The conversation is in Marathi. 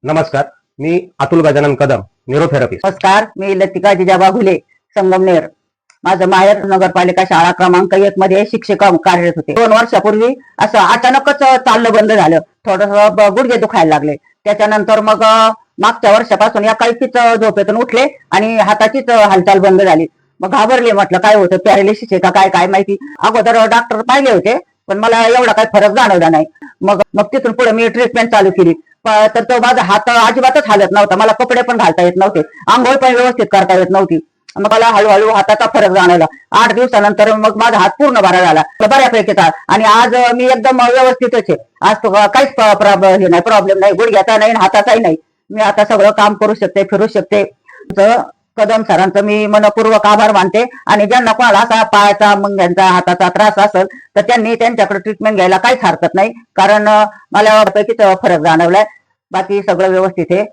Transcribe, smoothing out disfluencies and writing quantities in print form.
नमस्कार, मी अतुल गजानन कदम, न्यूरोथेरपिस्ट. नमस्कार, मी लतिका जिजाबा घुले, संगमनेर. माझं माहेर नगरपालिका शाळा क्रमांक 1 मध्ये शिक्षिका कार्यरत होते. 2 वर्षापूर्वी असं अचानकच चालणं बंद झालं. थोडंसं गुडघे दुखायला लागले. त्याच्यानंतर मग मागच्या वर्षापासून या काहीच झोपेतून उठले आणि हाताचीच हालचाल बंद झाली. मग घाबरले, म्हटलं काय होतं, पॅरालिसिस आहे का काय काय माहिती. अगोदर डॉक्टर पाहिले होते, पण मला एवढा काही फरक जाणवला नाही. मग तिथून पुढे मी ट्रीटमेंट चालू केली. तर तो माझा हात अजिबातच हालत नव्हता. मला कपडे पण घालता येत नव्हते, आंघोळ पण व्यवस्थित करता येत नव्हती. मग मला हळूहळू हाताचा फरक जाणवला. 8 दिवसानंतर मग माझा हात पूर्ण बरा झाला, बऱ्यापैकी. आणि आज मी एकदम व्यवस्थितच आहे. आज तो काहीच प्रॉब्लेम नाही, गुडघ्याचा नाही, हाताचाही नाही. मी आता सगळं काम करू शकते, फिरू शकते. कदम सरांचं मी मनपूर्वक आभार मानते. आणि ज्यांना कोणाला असा पायाचा, मुंग्यांचा, हाताचा त्रास असेल तर त्यांनी त्यांच्याकडे ट्रीटमेंट घ्यायला काहीच हरकत नाही. कारण मला पैकीच फरक जाणवलाय. बाकी सगळं व्यवस्थित आहे.